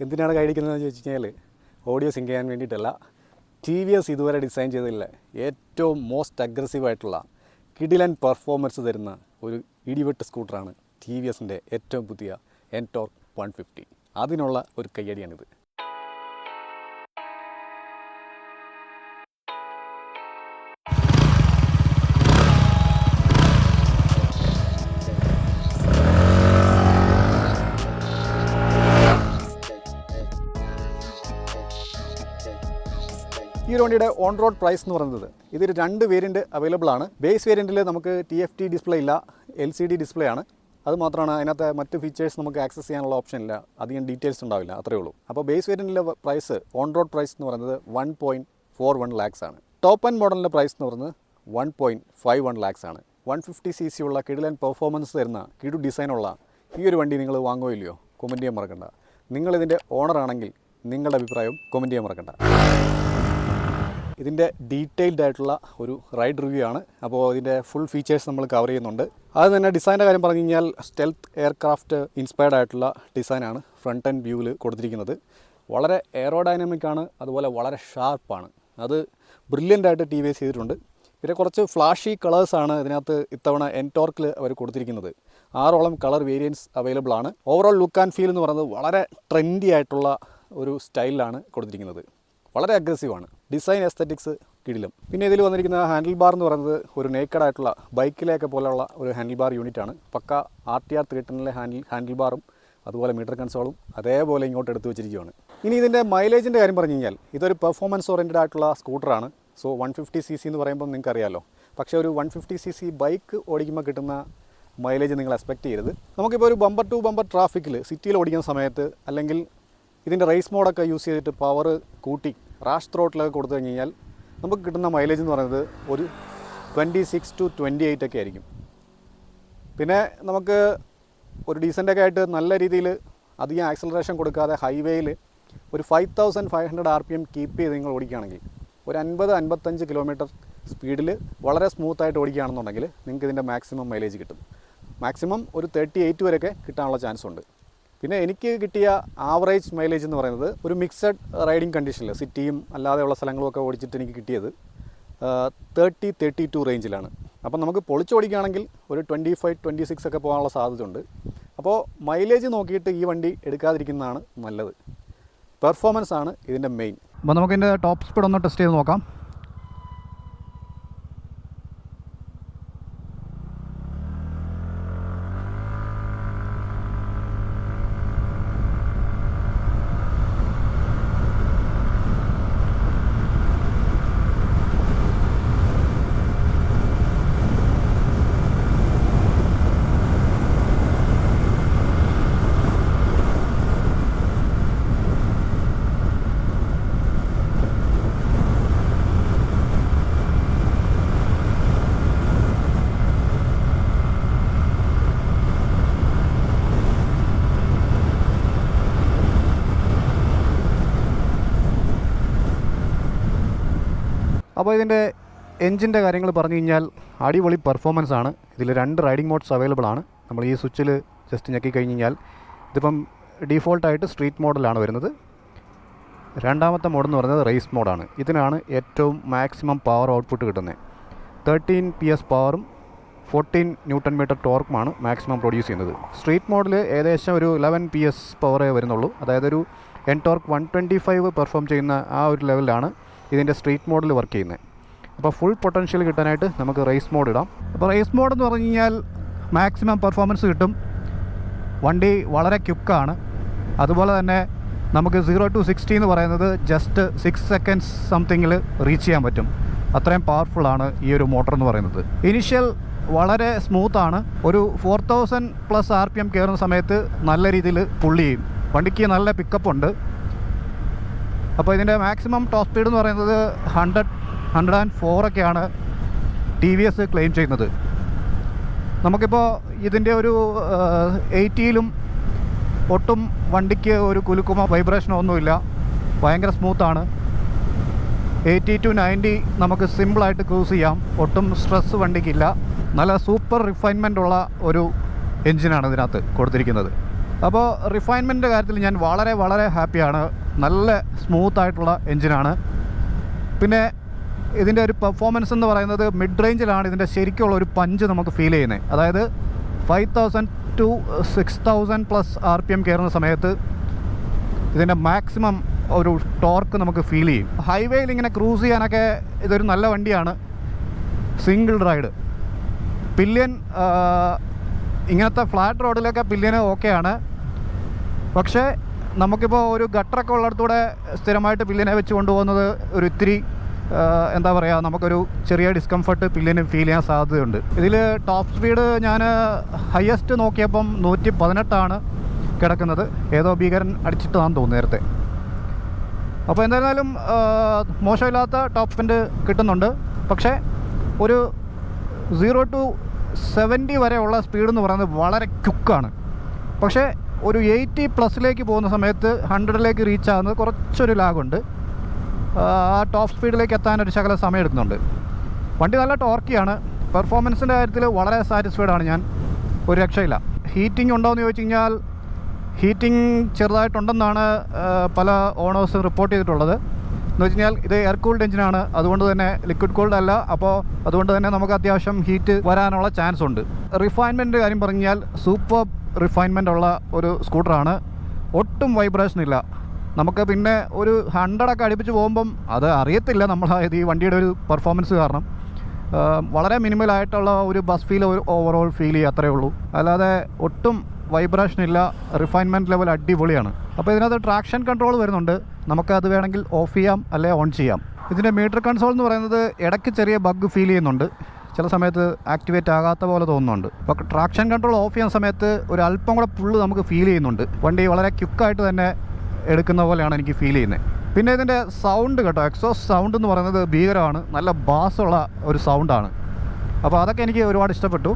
എന്തിനാണ് കൈയടിക്കുന്നതെന്ന് ചോദിച്ചു കഴിഞ്ഞാൽ ഓഡിയോ സിങ്ക് ചെയ്യാൻ വേണ്ടിയിട്ടല്ല. ടി വി എസ് ഇതുവരെ ഡിസൈൻ ചെയ്തതില്ല ഏറ്റവും മോസ്റ്റ് അഗ്രസീവായിട്ടുള്ള കിടിലൻ പെർഫോമൻസ് തരുന്ന ഒരു ഇടിവെട്ട് സ്കൂട്ടറാണ് ടി വി എസിൻ്റെ ഏറ്റവും പുതിയ എൻടോർക്ക് 150. അതിനുള്ള ഒരു കയ്യടിയാണിത്. ഈ ഒരു വണ്ടിയുടെ ഓൺ റോഡ് പ്രൈസ് എന്ന് പറയുന്നത് ഇതിൽ 2 വേരിയൻറ്റ് അവൈലബിൾ ആണ്. ബേസ് വേരിയൻറ്റിൽ നമുക്ക് TFT ഡിസ്പ്ലേ ഇല്ല, LCD ഡിസ്പ്ലേ ആണ്. അത് മാത്രമാണ്, അതിനകത്ത് മറ്റ് ഫീച്ചേഴ്സ് നമുക്ക് ആക്സസ് ചെയ്യാനുള്ള ഓപ്ഷൻ ഇല്ല, അധികം ഡീറ്റെയിൽസ് ഉണ്ടാവില്ല, അത്രയേ ഉള്ളൂ. അപ്പോൾ ബേസ് വേരിയൻറ്റിലെ പ്രൈസ് ഓൺ റോഡ് പ്രൈസ് എന്ന് പറയുന്നത് 1.41 lakhs ആണ്. ടോപ്പ് ആൻഡ് മോഡലിൻ്റെ പ്രൈസ് എന്ന് പറയുന്നത് 1.51 lakhs ആണ്. 150cc ഉള്ള കിടിലൻ പെർഫോമൻസ് തരുന്ന കിടു ഡിസൈനുള്ള ഈ ഒരു വണ്ടി നിങ്ങൾ വാങ്ങുമോ ഇല്ലയോ? കമൻറ്റ് ചെയ്യാൻ മറക്കണ്ട. നിങ്ങളിതിൻ്റെ ഓണറാണെങ്കിൽ നിങ്ങളുടെ അഭിപ്രായം കമൻറ്റ് ചെയ്യാൻ മറക്കണ്ട. ഇതിൻ്റെ ഡീറ്റെയിൽഡ് ആയിട്ടുള്ള ഒരു റൈഡ് റിവ്യൂ ആണ്. അപ്പോൾ ഇതിൻ്റെ ഫുൾ ഫീച്ചേഴ്സ് നമ്മൾ കവർ ചെയ്യുന്നുണ്ട്. അത് തന്നെ ഡിസൈൻ്റെ കാര്യം പറഞ്ഞു കഴിഞ്ഞാൽ സ്റ്റെൽത്ത് എയർക്രാഫ്റ്റ് ഇൻസ്പയർഡ് ആയിട്ടുള്ള ഡിസൈനാണ് ഫ്രണ്ട് ആൻഡ് വ്യൂവിൽ കൊടുത്തിരിക്കുന്നത്. വളരെ എയറോഡൈനാമിക് ആണ്, അതുപോലെ വളരെ ഷാർപ്പാണ്. അത് ബ്രില്യൻ്റ് ആയിട്ട് ടി വി എസ് ചെയ്തിട്ടുണ്ട്. പിന്നെ കുറച്ച് ഫ്ലാഷി കളേഴ്സാണ് ഇതിനകത്ത് ഇത്തവണ എൻടോർക്കിൽ അവർ കൊടുത്തിരിക്കുന്നത്. 6ഓളം കളർ വേരിയൻസ് അവൈലബിൾ ആണ്. ഓവറോൾ ലുക്ക് ആൻഡ് ഫീൽ എന്ന് പറയുന്നത് വളരെ ട്രെൻഡി ആയിട്ടുള്ള ഒരു സ്റ്റൈലിലാണ് കൊടുത്തിരിക്കുന്നത്. വളരെ അഗ്രസീവാണ്. Design aesthetics കിടിലും. പിന്നെ ഇതിൽ വന്നിരിക്കുന്ന ഹാൻഡിൽ ബാർ എന്ന് പറയുന്നത് ഒരു നേക്കഡായിട്ടുള്ള ബൈക്കിലേക്ക് പോലെയുള്ള ഒരു ഹാൻഡിൽ ബാർ യൂണിറ്റാണ്. പക്ക RTR 310 ഹാൻഡിൽ ബാറും അതുപോലെ മീറ്റർ കൺസോളും അതേപോലെ ഇങ്ങോട്ട് എടുത്ത് വെച്ചിരിക്കുകയാണ്. ഇനി ഇതിൻ്റെ മൈലേജിൻ്റെ കാര്യം പറഞ്ഞു കഴിഞ്ഞാൽ ഇതൊരു പെർഫോമൻസ് ഓറിയൻറ്റഡ് ആയിട്ടുള്ള സ്കൂട്ടറാണ്. സോ 150cc എന്ന് പറയുമ്പോൾ നിങ്ങൾക്ക് അറിയാമല്ലോ. പക്ഷേ ഒരു 150cc ബൈക്ക് ഓടിക്കുമ്പോൾ കിട്ടുന്ന മൈലേജ് നിങ്ങൾ എക്സ്പെക്റ്റ് ചെയ്യരുത്. നമുക്കിപ്പോൾ ഒരു ബമ്പർ ടു ബമ്പർ ട്രാഫിക്കിൽ സിറ്റിയിൽ ഓടിക്കുന്ന സമയത്ത്, അല്ലെങ്കിൽ ഇതിൻ്റെ റേസ് മോഡൊക്കെ യൂസ് ചെയ്തിട്ട് പവർ കൂട്ടി റാഷ് ത്രോട്ടിലൊക്കെ കൊടുത്തു കഴിഞ്ഞ് കഴിഞ്ഞാൽ നമുക്ക് കിട്ടുന്ന മൈലേജ് എന്ന് പറയുന്നത് ഒരു 26 to 28 ഒക്കെ ആയിരിക്കും. പിന്നെ നമുക്ക് ഒരു ഡീസൻ്റൊക്കെ ആയിട്ട് നല്ല രീതിയിൽ അധികം ആക്സലറേഷൻ കൊടുക്കാതെ ഹൈവേയിൽ ഒരു 5500 RPM കീപ്പ് ചെയ്ത് നിങ്ങൾ ഓടിക്കുകയാണെങ്കിൽ ഒരു 50-55 കിലോമീറ്റർ സ്പീഡിൽ വളരെ സ്മൂത്തായിട്ട് ഓടിക്കുകയാണെന്നുണ്ടെങ്കിൽ നിങ്ങൾക്ക് ഇതിൻ്റെ മാക്സിമം മൈലേജ് കിട്ടും. മാക്സിമം ഒരു 38 വരെയൊക്കെ കിട്ടാനുള്ള ചാൻസ് ഉണ്ട്. പിന്നെ എനിക്ക് കിട്ടിയ ആവറേജ് മൈലേജ് എന്ന് പറയുന്നത് ഒരു മിക്സഡ് റൈഡിങ് കണ്ടീഷനിൽ സിറ്റിയും അല്ലാതെയുള്ള സ്ഥലങ്ങളുമൊക്കെ ഓടിച്ചിട്ട് എനിക്ക് കിട്ടിയത് 30-32 റേഞ്ചിലാണ്. അപ്പോൾ നമുക്ക് പൊളിച്ചോടിക്കുകയാണെങ്കിൽ ഒരു 25-26 ഒക്കെ പോകാനുള്ള സാധ്യതയുണ്ട്. അപ്പോൾ മൈലേജ് നോക്കിയിട്ട് ഈ വണ്ടി എടുക്കാതിരിക്കുന്നതാണ് നല്ലത്. പെർഫോമൻസ് ആണ് ഇതിൻ്റെ മെയിൻ. അപ്പോൾ നമുക്കിതിൻ്റെ ടോപ്പ് സ്പീഡ് ഒന്ന് ടെസ്റ്റ് ചെയ്ത് നോക്കാം. അപ്പോൾ ഇതിൻ്റെ എൻജിൻ്റെ കാര്യങ്ങൾ പറഞ്ഞു കഴിഞ്ഞാൽ അടിപൊളി പെർഫോമൻസ് ആണ്. ഇതിൽ 2 റൈഡിംഗ് മോഡ്സ് അവൈലബിൾ ആണ്. നമ്മൾ ഈ സ്വിച്ചിൽ ജസ്റ്റ് ഞെക്കി കഴിഞ്ഞ് കഴിഞ്ഞാൽ ഇതിപ്പം ഡീഫോൾട്ടായിട്ട് സ്ട്രീറ്റ് മോഡലാണ് വരുന്നത്. രണ്ടാമത്തെ മോഡെന്ന് പറയുന്നത് റേസ് മോഡാണ്. ഇതിനാണ് ഏറ്റവും മാക്സിമം പവർ ഔട്ട്പുട്ട് കിട്ടുന്നത്. 13 PS പവറും 14 Nm ടോർക്കുമാണ് മാക്സിമം പ്രൊഡ്യൂസ് ചെയ്യുന്നത്. സ്ട്രീറ്റ് മോഡിൽ ഏകദേശം ഒരു 11 PS പവറേ വരുന്നുള്ളൂ. അതായത് ഒരു എൻടോർക്ക് 125 പെർഫോം ചെയ്യുന്ന ആ ഒരു ലെവലിലാണ് ഇതിൻ്റെ സ്ട്രീറ്റ് മോഡിൽ വർക്ക് ചെയ്യുന്നത്. അപ്പോൾ ഫുൾ പൊട്ടൻഷ്യൽ കിട്ടാനായിട്ട് നമുക്ക് റേസ് മോഡ് ഇടാം. അപ്പോൾ റേസ് മോഡ് എന്ന് പറഞ്ഞു കഴിഞ്ഞാൽ മാക്സിമം പെർഫോമൻസ് കിട്ടും. വണ്ടി വളരെ ക്വിക്കാണ്. അതുപോലെ തന്നെ നമുക്ക് 0 to 60 എന്ന് പറയുന്നത് ജസ്റ്റ് 6 seconds സംതിങ്ങിൽ റീച്ച് ചെയ്യാൻ പറ്റും. അത്രയും പവർഫുള്ളാണ് ഈ ഒരു മോട്ടർ എന്ന് പറയുന്നത്. ഇനിഷ്യൽ വളരെ സ്മൂത്താണ്. ഒരു 4000+ RPM കയറുന്ന സമയത്ത് നല്ല രീതിയിൽ പുള്ളി ചെയ്യും. വണ്ടിക്ക് നല്ല പിക്കപ്പ് ഉണ്ട്. അപ്പോൾ ഇതിൻ്റെ മാക്സിമം ടോപ്പ് സ്പീഡ് എന്ന് പറയുന്നത് 104 ഒക്കെയാണ് TVS ക്ലെയിം ചെയ്യുന്നത്. നമുക്കിപ്പോൾ ഇതിൻ്റെ ഒരു 80ലും ഒട്ടും വണ്ടിക്ക് ഒരു കുലുക്കുമോ വൈബ്രേഷനോ ഒന്നുമില്ല. ഭയങ്കര സ്മൂത്താണ്. 80 to 90 നമുക്ക് സിമ്പിളായിട്ട് ക്രൂസ് ചെയ്യാം. ഒട്ടും സ്ട്രെസ് വണ്ടിക്കില്ല. നല്ല സൂപ്പർ റിഫൈൻമെൻ്റ് ഉള്ള ഒരു എൻജിനാണ് ഇതിനകത്ത് കൊടുത്തിരിക്കുന്നത്. അപ്പോൾ റിഫൈൻമെൻറ്റിൻ്റെ കാര്യത്തിൽ ഞാൻ വളരെ വളരെ ഹാപ്പിയാണ്. നല്ല സ്മൂത്തായിട്ടുള്ള എൻജിനാണ്. പിന്നെ ഇതിൻ്റെ ഒരു പെർഫോമൻസ് എന്ന് പറയുന്നത് മിഡ് റേഞ്ചിലാണ് ഇതിൻ്റെ ശരിക്കുള്ള ഒരു പഞ്ച് നമുക്ക് ഫീൽ ചെയ്യുന്നത്. അതായത് 5000 to 6000+ RPM കയറുന്ന സമയത്ത് ഇതിൻ്റെ മാക്സിമം ഒരു ടോർക്ക് നമുക്ക് ഫീൽ ചെയ്യും. ഹൈവേയിൽ ഇങ്ങനെ ക്രൂസ് ചെയ്യാനൊക്കെ ഇതൊരു നല്ല വണ്ടിയാണ്. സിംഗിൾ റൈഡ് പില്യൻ ഇങ്ങനത്തെ ഫ്ലാറ്റ് റോഡിലൊക്കെ പില്യന് ഓക്കെയാണ്. പക്ഷേ നമുക്കിപ്പോൾ ഒരു ഗട്ടറൊക്കെ ഉള്ളിടത്തൂടെ സ്ഥിരമായിട്ട് പില്യനെ വെച്ച് കൊണ്ടുപോകുന്നത് ഒരു ഇത്തിരി എന്താ പറയുക, നമുക്കൊരു ചെറിയ ഡിസ്കംഫർട്ട് പില്ലിന് ഫീൽ ചെയ്യാൻ സാധ്യതയുണ്ട്. ഇതിൽ ടോപ്പ് സ്പീഡ് ഞാൻ ഹയസ്റ്റ് നോക്കിയപ്പം 118 കിടക്കുന്നത്. ഏതോ ഭീകരൻ അടിച്ചിട്ടാണെന്ന് തോന്നുന്നു നേരത്തെ. അപ്പോൾ എന്തായാലും മോശമില്ലാത്ത ടോപ്പ് സ്പീഡ് കിട്ടുന്നുണ്ട്. പക്ഷേ ഒരു 0 to 70 വരെയുള്ള സ്പീഡ് എന്ന് പറയുന്നത് വളരെ ക്വിക്കാണ്. പക്ഷേ ഒരു 80+ പോകുന്ന സമയത്ത് 100 റീച്ച് ആകുന്നത് കുറച്ചൊരു ലാഗുണ്ട്. ആ ടോപ്പ് സ്പീഡിലേക്ക് എത്താനൊരു ശകലം സമയം എടുക്കുന്നുണ്ട്. വണ്ടി നല്ല ടോർക്കിയാണ്. പെർഫോമൻസിൻ്റെ കാര്യത്തിൽ വളരെ സാറ്റിസ്ഫൈഡാണ് ഞാൻ. ഒരു രക്ഷയില്ല. ഹീറ്റിംഗ് ഉണ്ടോ എന്ന് ചോദിച്ചു കഴിഞ്ഞാൽ ഹീറ്റിംഗ് ചെറുതായിട്ടുണ്ടെന്നാണ് പല ഓണേഴ്സ് റിപ്പോർട്ട് ചെയ്തിട്ടുള്ളത്. എന്ന് വെച്ച് കഴിഞ്ഞാൽ ഇത് എയർ കൂൾഡ് എഞ്ചിനാണ്, അതുകൊണ്ട് തന്നെ ലിക്വിഡ് കൂൾഡ് അല്ല. അപ്പോൾ അതുകൊണ്ട് തന്നെ നമുക്ക് അത്യാവശ്യം ഹീറ്റ് വരാനുള്ള ചാൻസ് ഉണ്ട്. റിഫൈൻമെൻറ്റ് കാര്യം പറഞ്ഞാൽ സൂപ്പർ റിഫൈൻമെൻ്റ് ഉള്ള ഒരു സ്കൂട്ടറാണ്. ഒട്ടും വൈബ്രേഷൻ ഇല്ല. നമുക്ക് പിന്നെ ഒരു 100 അടുപ്പിച്ച് പോകുമ്പം അത് അറിയത്തില്ല നമ്മൾ ഈ വണ്ടിയുടെ ഒരു പെർഫോമൻസ് കാരണം. വളരെ മിനിമലായിട്ടുള്ള ഒരു ബസ് ഫീൽ ഓവറോൾ ഫീൽ ചെയ്യുക, അത്രയേ ഉള്ളൂ. അല്ലാതെ ഒട്ടും വൈബ്രേഷൻ ഇല്ല. റിഫൈൻമെൻറ്റ് ലെവൽ അടിപൊളിയാണ്. അപ്പോൾ ഇതിനകത്ത് ട്രാക്ഷൻ കൺട്രോൾ വരുന്നുണ്ട്. നമുക്കത് വേണമെങ്കിൽ ഓഫ് ചെയ്യാം അല്ലെ ഓൺ ചെയ്യാം. ഇതിൻ്റെ മീറ്റർ കൺസോൾ എന്ന് പറയുന്നത് ഇടയ്ക്ക് ചെറിയ ബഗ് ഫീൽ ചെയ്യുന്നുണ്ട്. ചില സമയത്ത് ആക്ടിവേറ്റ് ആകാത്ത പോലെ തോന്നുന്നുണ്ട്. അപ്പോൾ ട്രാക്ഷൻ കൺട്രോൾ ഓഫ് ചെയ്യുന്ന സമയത്ത് ഒരു അല്പം കൂടെ പുള്ള് നമുക്ക് ഫീൽ ചെയ്യുന്നുണ്ട്. വണ്ടി വളരെ ക്വിക്കായിട്ട് തന്നെ എടുക്കുന്ന പോലെയാണ് എനിക്ക് ഫീൽ ചെയ്യുന്നത്. പിന്നെ ഇതിൻ്റെ സൗണ്ട് കേട്ടോ, എക്സോസ്റ്റ് സൗണ്ട് എന്ന് പറയുന്നത് ഭീകരമാണ്. നല്ല ബാസുള്ള ഒരു സൗണ്ടാണ്. അപ്പോൾ അതൊക്കെ എനിക്ക് ഒരുപാട് ഇഷ്ടപ്പെട്ടു.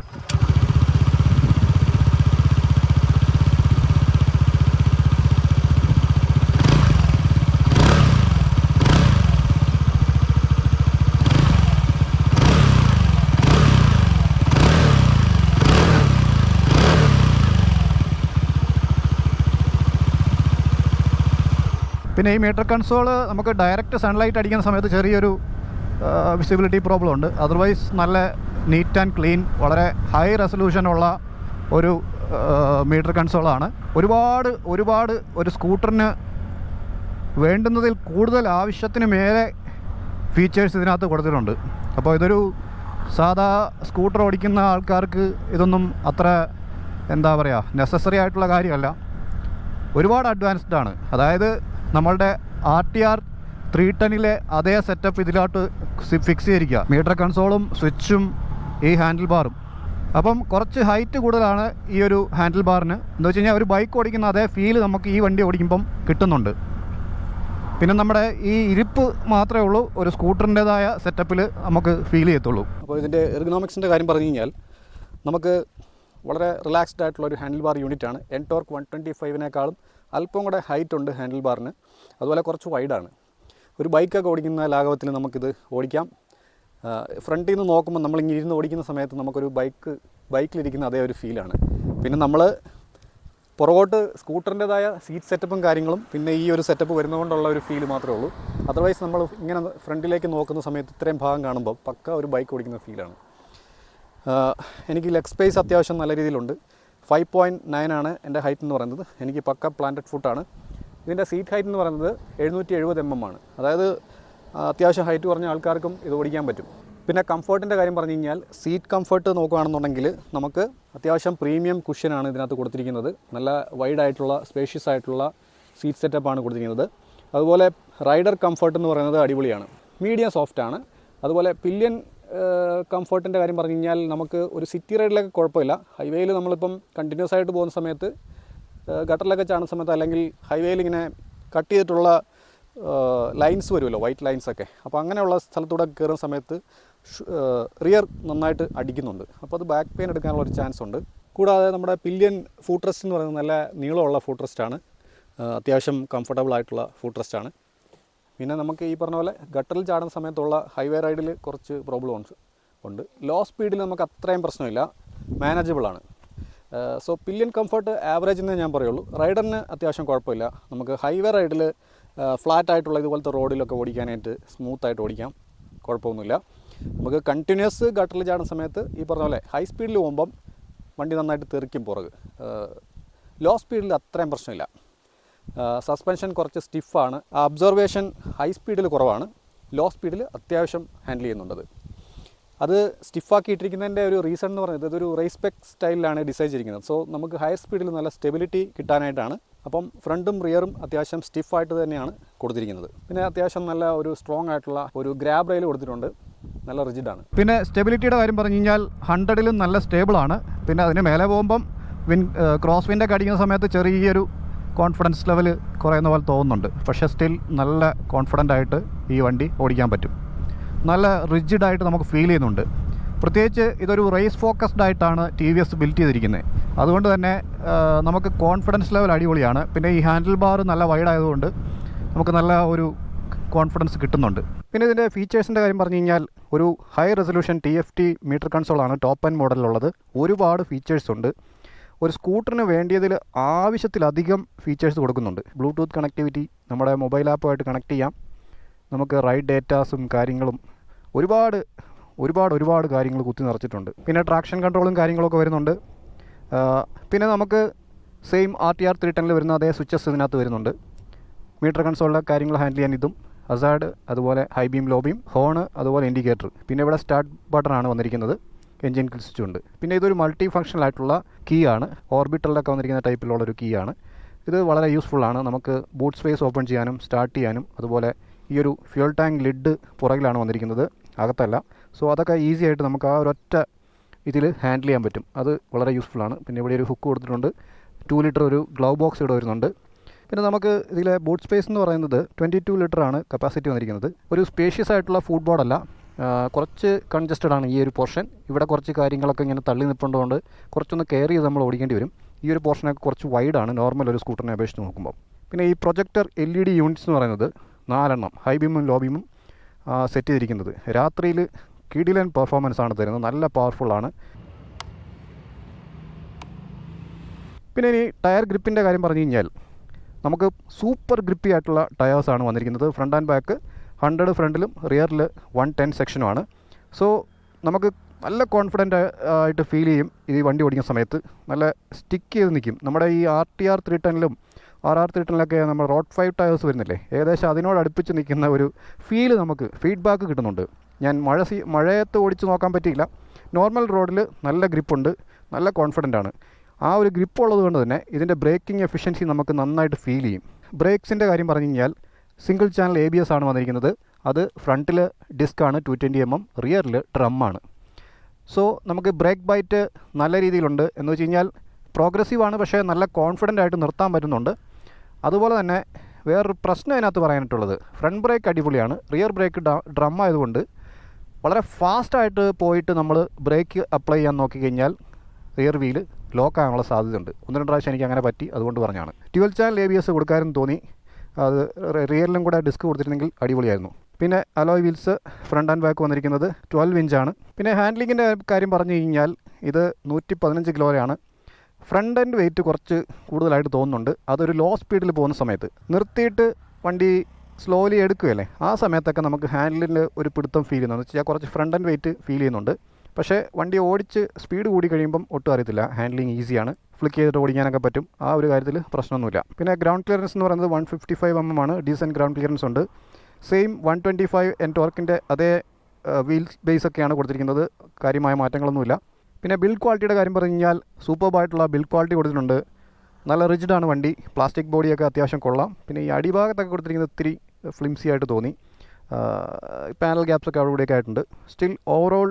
പിന്നെ ഈ മീറ്റർ കൺസോൾ നമുക്ക് ഡയറക്റ്റ് സൺലൈറ്റ് അടിക്കുന്ന സമയത്ത് ചെറിയൊരു വിസിബിലിറ്റി പ്രോബ്ലം ഉണ്ട്. അതർവൈസ് നല്ല നീറ്റ് ആൻഡ് ക്ലീൻ, വളരെ ഹൈ റെസൊല്യൂഷനുള്ള ഒരു മീറ്റർ കൺസോളാണ്. ഒരുപാട് ഒരു സ്കൂട്ടറിന് വേണ്ടുന്നതിൽ കൂടുതൽ ആവശ്യത്തിന് മേലെ ഫീച്ചേഴ്സ് ഇതിനകത്ത് കൊടുത്തിട്ടുണ്ട്. അപ്പോൾ ഇതൊരു സാധാ സ്കൂട്ടർ ഓടിക്കുന്ന ആൾക്കാർക്ക് ഇതൊന്നും അത്ര എന്താ പറയുക നെസസറി ആയിട്ടുള്ള കാര്യമല്ല. ഒരുപാട് അഡ്വാൻസ്ഡ് ആണ്. അതായത് നമ്മളുടെ RTR 310 അതേ സെറ്റപ്പ് ഇതിലോട്ട് ഫിക്സ് ചെയ്തിരിക്കുക. മീറ്റർ കൺസോളും സ്വിച്ചും ഈ ഹാൻഡിൽ ബാറും. അപ്പം കുറച്ച് ഹൈറ്റ് കൂടുതലാണ് ഈ ഒരു ഹാൻഡിൽ ബാറിന്. എന്താ വെച്ച് കഴിഞ്ഞാൽ ഒരു ബൈക്ക് ഓടിക്കുന്ന അതേ ഫീല് നമുക്ക് ഈ വണ്ടി ഓടിക്കുമ്പം കിട്ടുന്നുണ്ട്. പിന്നെ നമ്മുടെ ഈ ഇരിപ്പ് മാത്രമേ ഉള്ളൂ ഒരു സ്കൂട്ടറിൻ്റേതായ സെറ്റപ്പിൽ നമുക്ക് ഫീൽ ചെയ്യത്തുള്ളൂ. അപ്പോൾ ഇതിൻ്റെ എർഗണോമിക്സിൻ്റെ കാര്യം പറഞ്ഞു കഴിഞ്ഞാൽ നമുക്ക് വളരെ റിലാക്സ്ഡ് ആയിട്ടുള്ള ഒരു ഹാൻഡിൽ ബാർ യൂണിറ്റാണ്. എൻടോർക്ക് 125 അല്പം കൂടെ ഹൈറ്റ് ഉണ്ട് ഹാൻഡിൽ ബാറിന്. അതുപോലെ കുറച്ച് വൈഡാണ്. ഒരു ബൈക്കൊക്കെ ഓടിക്കുന്ന ലാഘവത്തിൽ നമുക്കിത് ഓടിക്കാം. ഫ്രണ്ടിൽ നിന്ന് നോക്കുമ്പോൾ നമ്മളിങ്ങനെ ഇരുന്ന് ഓടിക്കുന്ന സമയത്ത് നമുക്കൊരു ബൈക്കിലിരിക്കുന്ന അതേ ഒരു ഫീലാണ്. പിന്നെ നമ്മൾ പുറകോട്ട് സ്കൂട്ടറിൻ്റെതായ സീറ്റ് സെറ്റപ്പും കാര്യങ്ങളും പിന്നെ ഈ ഒരു സെറ്റപ്പ് വരുന്നതുകൊണ്ടുള്ള ഒരു ഫീൽ മാത്രമേ ഉള്ളൂ. അതർവൈസ് നമ്മൾ ഇങ്ങനെ ഫ്രണ്ടിലേക്ക് നോക്കുന്ന സമയത്ത് ഇത്രയും ഭാഗം കാണുമ്പോൾ പക്ക ഒരു ബൈക്ക് ഓടിക്കുന്ന ഫീലാണ്. എനിക്ക് ലെഗ് സ്പേസ് അത്യാവശ്യം നല്ല രീതിയിലുണ്ട്. 5.9 ആണ് എൻ്റെ ഹൈറ്റ് എന്ന് പറയുന്നത്. എനിക്ക് പക്ക പ്ലാന്റഡ് ഫുട്ടാണ്. ഇതിൻ്റെ സീറ്റ് ഹൈറ്റ് എന്ന് പറയുന്നത് 770 mm ആണ്. അതായത് അത്യാവശ്യം ഹൈറ്റ് കുറഞ്ഞ ആൾക്കാർക്കും ഇത് ഓടിക്കാൻ പറ്റും. പിന്നെ കംഫർട്ടിൻ്റെ കാര്യം പറഞ്ഞു കഴിഞ്ഞാൽ സീറ്റ് കംഫർട്ട് നോക്കുകയാണെന്നുണ്ടെങ്കിൽ നമുക്ക് അത്യാവശ്യം പ്രീമിയം കുഷ്യനാണ് ഇതിനകത്ത് കൊടുത്തിരിക്കുന്നത്. നല്ല വൈഡായിട്ടുള്ള സ്പേഷ്യസ് ആയിട്ടുള്ള സീറ്റ് സെറ്റപ്പാണ് കൊടുത്തിരിക്കുന്നത്. അതുപോലെ റൈഡർ കംഫർട്ട് എന്ന് പറയുന്നത് അടിപൊളിയാണ്. മീഡിയം സോഫ്റ്റാണ്. അതുപോലെ പില്യൻ കംഫർട്ടിൻ്റെ കാര്യം പറഞ്ഞു കഴിഞ്ഞാൽ നമുക്ക് ഒരു സിറ്റി റൈഡിലൊക്കെ കുഴപ്പമില്ല. ഹൈവേയിൽ നമ്മളിപ്പം കണ്ടിന്യൂസ് ആയിട്ട് പോകുന്ന സമയത്ത് ഗട്ടറിലൊക്കെ ചാടുന്ന സമയത്ത് അല്ലെങ്കിൽ ഹൈവേയിൽ ഇങ്ങനെ കട്ട് ചെയ്തിട്ടുള്ള ലൈൻസ് വരുമല്ലോ, വൈറ്റ് ലൈൻസൊക്കെ. അപ്പോൾ അങ്ങനെയുള്ള സ്ഥലത്തൂടെ കയറുന്ന സമയത്ത് റിയർ നന്നായിട്ട് അടിക്കുന്നുണ്ട്. അപ്പോൾ അത് ബാക്ക് പെയിൻ എടുക്കാനുള്ള ഒരു ചാൻസ് ഉണ്ട്. കൂടാതെ നമ്മുടെ പില്യൻ ഫുട്ട് റെസ്റ്റ് എന്ന് പറയുന്നത് നല്ല നീളമുള്ള ഫുട്ട് റെസ്റ്റാണ്. അത്യാവശ്യം കംഫർട്ടബിൾ ആയിട്ടുള്ള ഫുട്ട് റെസ്റ്റാണ്. പിന്നെ നമുക്ക് ഈ പറഞ്ഞ പോലെ ഗട്ടറിൽ ചാടുന്ന സമയത്തുള്ള ഹൈവേ റൈഡിൽ കുറച്ച് പ്രോബ്ലംസ് ഉണ്ട്. ലോ സ്പീഡിൽ നമുക്ക് അത്രയും പ്രശ്നമില്ല, മാനേജബിളാണ്. സോ പില്ലിയൻ കംഫർട്ട് ആവറേജ് എന്നേ ഞാൻ പറയുള്ളൂ. റൈഡറിന് അത്യാവശ്യം കുഴപ്പമില്ല. നമുക്ക് ഹൈവേ റൈഡിൽ ഫ്ലാറ്റ് ആയിട്ടുള്ള ഇതുപോലത്തെ റോഡിലൊക്കെ ഓടിക്കാനായിട്ട് സ്മൂത്തായിട്ട് ഓടിക്കാം, കുഴപ്പമൊന്നുമില്ല. നമുക്ക് കണ്ടിന്യൂസ് ഗട്ടറിൽ ചാടുന്ന സമയത്ത് ഈ പറഞ്ഞ പോലെ ഹൈ സ്പീഡിൽ പോകുമ്പം വണ്ടി നന്നായിട്ട് തെറിക്കും പുറക്. ലോ സ്പീഡിൽ അത്രയും പ്രശ്നമില്ല. സസ്പെൻഷൻ കുറച്ച് സ്റ്റിഫാണ്. അബ്സർവേഷൻ ഹൈ സ്പീഡിൽ കുറവാണ്, ലോ സ്പീഡിൽ അത്യാവശ്യം ഹാൻഡിൽ ചെയ്യുന്നുണ്ടത്. അത് സ്റ്റിഫാക്കിയിട്ടിരിക്കുന്നതിൻ്റെ ഒരു റീസൺ എന്ന് പറയുന്നത് ഇതൊരു റേസ് പെക് സ്റ്റൈലിലാണ് ഡിസൈൻ ചെയ്തിരിക്കുന്നത്. സോ നമുക്ക് ഹയർ സ്പീഡിൽ നല്ല സ്റ്റെബിലിറ്റി കിട്ടാനായിട്ടാണ്. അപ്പം ഫ്രണ്ടും റിയറും അത്യാവശ്യം സ്റ്റിഫായിട്ട് തന്നെയാണ് കൊടുത്തിരിക്കുന്നത്. പിന്നെ അത്യാവശ്യം നല്ല ഒരു സ്ട്രോങ് ആയിട്ടുള്ള ഒരു ഗ്രാബ് റെയിൽ കൊടുത്തിട്ടുണ്ട്, നല്ല റിജിഡാണ്. പിന്നെ സ്റ്റെബിലിറ്റിയുടെ കാര്യം പറഞ്ഞു കഴിഞ്ഞാൽ 100ലും നല്ല സ്റ്റേബിളാണ്. പിന്നെ അതിന് മേലെ പോകുമ്പം ക്രോസ് വിൻഡൊക്കെ അടിക്കുന്ന സമയത്ത് ചെറിയൊരു കോൺഫിഡൻസ് ലെവൽ കുറയുന്ന പോലെ തോന്നുന്നുണ്ട്. പക്ഷേ സ്റ്റിൽ നല്ല കോൺഫിഡൻ്റ് ആയിട്ട് ഈ വണ്ടി ഓടിക്കാൻ പറ്റും. നല്ല റിജിഡായിട്ട് നമുക്ക് ഫീൽ ചെയ്യുന്നുണ്ട്. പ്രത്യേകിച്ച് ഇതൊരു റേസ് ഫോക്കസ്ഡ് ആയിട്ടാണ് TVS ബിൽറ്റ് ചെയ്തിരിക്കുന്നത്. അതുകൊണ്ട് തന്നെ നമുക്ക് കോൺഫിഡൻസ് ലെവൽ അടിപൊളിയാണ്. പിന്നെ ഈ ഹാൻഡിൽ ബാർ നല്ല വൈഡ് ആയതുകൊണ്ട് നമുക്ക് നല്ല ഒരു കോൺഫിഡൻസ് കിട്ടുന്നുണ്ട്. പിന്നെ ഇതിൻ്റെ ഫീച്ചേഴ്സിൻ്റെ കാര്യം പറഞ്ഞു കഴിഞ്ഞാൽ ഒരു ഹൈ റെസൊല്യൂഷൻ TFT മീറ്റർ കൺസോളാണ് ടോപ്പ് എൻഡ് മോഡലിലുള്ളത്. ഒരുപാട് ഫീച്ചേഴ്സ് ഉണ്ട്. ഒരു സ്കൂട്ടറിന് വേണ്ടിയതിൽ ആവശ്യത്തിലധികം ഫീച്ചേഴ്സ് കൊടുക്കുന്നുണ്ട്. ബ്ലൂടൂത്ത് കണക്ടിവിറ്റി, നമ്മുടെ മൊബൈൽ ആപ്പുമായിട്ട് കണക്ട് ചെയ്യാം. നമുക്ക് റൈഡ് ഡേറ്റാസും കാര്യങ്ങളും ഒരുപാട് കാര്യങ്ങൾ കുത്തി നിറച്ചിട്ടുണ്ട്. പിന്നെ ട്രാക്ഷൻ കൺട്രോളും കാര്യങ്ങളൊക്കെ വരുന്നുണ്ട്. പിന്നെ നമുക്ക് സെയിം RTR 310 വരുന്ന അതേ സ്വിച്ചസ് ഇതിനകത്ത് വരുന്നുണ്ട്. മീറ്റർ കൺസോളിലെ കാര്യങ്ങൾ ഹാൻഡിൽ ചെയ്യാൻ ഇതും, ഹസാർഡ്, അതുപോലെ high beam, low beam, horn, അതുപോലെ ഇൻഡിക്കേറ്റർ. പിന്നെ ഇവിടെ സ്റ്റാർട്ട് ബട്ടണാണ് വന്നിരിക്കുന്നത്, എൻജിൻ കിൽ സ്വിച്ച് ഉണ്ട്. പിന്നെ ഇതൊരു മൾട്ടി ഫങ്ഷണൽ ആയിട്ടുള്ള കീ ആണ്. ഓർബിറ്ററിലൊക്കെ വന്നിരിക്കുന്ന ടൈപ്പിലുള്ളൊരു കീ ആണ്. ഇത് വളരെ യൂസ്ഫുള്ളാണ്. നമുക്ക് ബൂട്ട് സ്പേസ് ഓപ്പൺ ചെയ്യാനും സ്റ്റാർട്ട് ചെയ്യാനും, അതുപോലെ ഈ ഒരു ഫ്യൂൽ ടാങ്ക് ലിഡ് പുറകിലാണ് വന്നിരിക്കുന്നത്, അകത്തല്ല. സോ അതൊക്കെ ഈസി ആയിട്ട് നമുക്ക് ആ ഒരൊറ്റ ഇതിൽ ഹാൻഡിൽ ചെയ്യാൻ പറ്റും. അത് വളരെ യൂസ്ഫുള്ളാണ്. പിന്നെ ഇവിടെ ഒരു ഹുക്ക് കൊടുത്തിട്ടുണ്ട്. 2 ലിറ്റർ ഒരു ഗ്ലൗ ബോക്സ് ഇവിടെ വരുന്നുണ്ട്. പിന്നെ നമുക്ക് ഇതിലെ ബൂട്ട് സ്പേസ് എന്ന് പറയുന്നത് 22 ലിറ്ററാണ് കപ്പാസിറ്റി വന്നിരിക്കുന്നത്. ഒരു സ്പേഷ്യസ് ആയിട്ടുള്ള ഫുഡ് ബോർഡല്ല, കുറച്ച് കൺജസ്റ്റഡ് ആണ് ഈ ഒരു പോർഷൻ. ഇവിടെ കുറച്ച് കാര്യങ്ങളൊക്കെ ഇങ്ങനെ തള്ളി നിൽപ്പുള്ളതുകൊണ്ട് കുറച്ചൊന്ന് കെയർ ചെയ്ത് നമ്മൾ ഓടിക്കേണ്ടി വരും. ഈ ഒരു പോർഷനൊക്കെ കുറച്ച് വൈഡാണ് നോർമൽ ഒരു സ്കൂട്ടറിനെ അപേക്ഷിച്ച് നോക്കുമ്പോൾ. പിന്നെ ഈ പ്രൊജക്ടർ LED യൂണിറ്റ്സ് എന്ന് പറയുന്നത് 4 എണ്ണം ഹൈ ബീമും ലോ ബീമും സെറ്റ് ചെയ്തിരിക്കുന്നത്. രാത്രിയിൽ കിടിലൻ പെർഫോമൻസ് ആണ് തരുന്നത്, നല്ല പവർഫുള്ളാണ്. പിന്നെ ഇനി ടയർ ഗ്രിപ്പിൻ്റെ കാര്യം പറഞ്ഞു കഴിഞ്ഞാൽ നമുക്ക് സൂപ്പർ ഗ്രിപ്പി ആയിട്ടുള്ള ടയേഴ്സാണ് വന്നിരിക്കുന്നത്. ഫ്രണ്ട് ആൻഡ് ബാക്ക് 100 ഫ്രണ്ടിലും റിയറിൽ 110 സെക്ഷനുമാണ്. സോ നമുക്ക് നല്ല കോൺഫിഡൻ്റ് ആയിട്ട് ഫീൽ ചെയ്യും ഈ വണ്ടി ഓടിക്കുന്ന സമയത്ത്. നല്ല സ്റ്റിക്ക് ചെയ്ത് നിൽക്കും. നമ്മുടെ ഈ RTR 310ലും RR 310ലൊക്കെ നമ്മൾ റോഡ് 5 ടയേഴ്സ് വരുന്നില്ലേ, ഏകദേശം അതിനോട് അടുപ്പിച്ച് നിൽക്കുന്ന ഒരു ഫീല് നമുക്ക് ഫീഡ്ബാക്ക് കിട്ടുന്നുണ്ട്. ഞാൻ മഴയത്ത് ഓടിച്ച് നോക്കാൻ പറ്റിയില്ല. നോർമൽ റോഡിൽ നല്ല ഗ്രിപ്പുണ്ട്, നല്ല കോൺഫിഡൻ്റ് ആണ്. ആ ഒരു ഗ്രിപ്പ് ഉള്ളത് കൊണ്ട് തന്നെ ഇതിൻ്റെ ബ്രേക്കിംഗ് എഫിഷ്യൻസി നമുക്ക് നന്നായിട്ട് ഫീൽ ചെയ്യും. ബ്രേക്സിൻ്റെ കാര്യം പറഞ്ഞു കഴിഞ്ഞാൽ സിംഗിൾ ചാനൽ ABS ആണ് വന്നിരിക്കുന്നത്. അത് ഫ്രണ്ടിൽ ഡിസ്ക്കാണ് 220 mm, റിയറിൽ ഡ്രമ്മാണ്. സോ നമുക്ക് ബ്രേക്ക് ബൈറ്റ് നല്ല രീതിയിലുണ്ട്. എന്ന് വെച്ച് കഴിഞ്ഞാൽ പ്രോഗ്രസീവാണ്, പക്ഷേ നല്ല കോൺഫിഡൻ്റ് ആയിട്ട് നിർത്താൻ പറ്റുന്നുണ്ട്. അതുപോലെ തന്നെ വേറൊരു പ്രശ്നം അതിനകത്ത് പറയാനായിട്ടുള്ളത്, ഫ്രണ്ട് ബ്രേക്ക് അടിപൊളിയാണ്. റിയർ ബ്രേക്ക് ഡ്രം ആയതുകൊണ്ട് വളരെ ഫാസ്റ്റായിട്ട് പോയിട്ട് നമ്മൾ ബ്രേക്ക് അപ്ലൈ ചെയ്യാൻ നോക്കിക്കഴിഞ്ഞാൽ റിയർ വീല് ലോക്ക് ആകാനുള്ള സാധ്യതയുണ്ട്. 1-2 പ്രാവശ്യം എനിക്ക് അങ്ങനെ പറ്റി, അതുകൊണ്ട് പറഞ്ഞാണ്. ഡ്യുവൽ ചാനൽ ABS കൊടുക്കാനും തോന്നി. അത് റിയറിലും കൂടെ ഡിസ്ക് കൊടുത്തിരുന്നെങ്കിൽ അടിപൊളിയായിരുന്നു. പിന്നെ alloy wheels front and back വന്നിരിക്കുന്നത് 12 ഇഞ്ചാണ്. പിന്നെ ഹാൻഡ്ലിങ്ങിൻ്റെ കാര്യം പറഞ്ഞു കഴിഞ്ഞാൽ ഇത് 115 കിലോയാണ്. ഫ്രണ്ട് എൻഡ് വെയിറ്റ് കുറച്ച് കൂടുതലായിട്ട് തോന്നുന്നുണ്ട്. അതൊരു ലോ സ്പീഡിൽ പോകുന്ന സമയത്ത് നിർത്തിയിട്ട് വണ്ടി സ്ലോലി എടുക്കുകയല്ലേ, ആ സമയത്തൊക്കെ നമുക്ക് ഹാൻഡിലിൽ ഒരു പിടുത്തം ഫീൽ ചെയ്യുന്നു. എന്ന് വെച്ചാൽ കുറച്ച് ഫ്രണ്ട് എൻഡ് വെയിറ്റ് ഫീൽ ചെയ്യുന്നുണ്ട്. പക്ഷേ വണ്ടി ഓടിച്ച് സ്പീഡ് കൂടി കഴിയുമ്പം ഒട്ടും അറിയത്തില്ല. ഹാൻഡ്ലിങ് ഈസിയാണ്, ഫ്ലിക്ക് ചെയ്തിട്ട് ഓടിക്കാനൊക്കെ പറ്റും. ആ ഒരു കാര്യത്തിൽ പ്രശ്നമൊന്നുമില്ല. പിന്നെ ഗ്രൗണ്ട് ക്ലിയറൻസ് എന്ന് പറയുന്നത് 155 mm ആണ്. ഡീസൻറ്റ് ഗ്രൗണ്ട് ക്ലിയറൻസ് ഉണ്ട്. സെയിം 125 N ടോർക്കിൻ്റെ അതേ വീൽ ബേസൊക്കെയാണ് കൊടുത്തിരിക്കുന്നത്. കാര്യമായ മാറ്റങ്ങളൊന്നുമില്ല. പിന്നെ ബിൽഡ് ക്വാളിറ്റിയുടെ കാര്യം പറഞ്ഞു കഴിഞ്ഞാൽ സൂപ്പർബായിട്ടുള്ള ബിൽഡ് ക്വാളിറ്റി കൊടുത്തിട്ടുണ്ട്. നല്ല റിജിഡാണ് വണ്ടി. പ്ലാസ്റ്റിക് ബോഡിയൊക്കെ അത്യാവശ്യം കൊള്ളാം. പിന്നെ ഈ അടിഭാഗത്തൊക്കെ കൊടുത്തിരിക്കുന്നത് ഇത്തിരി ഫ്ലിംസി ആയിട്ട് തോന്നി. പാനൽ ഗ്യാപ്സൊക്കെ അവിടെ ഇവിടെയൊക്കെ ആയിട്ടുണ്ട്. സ്റ്റിൽ ഓവറോൾ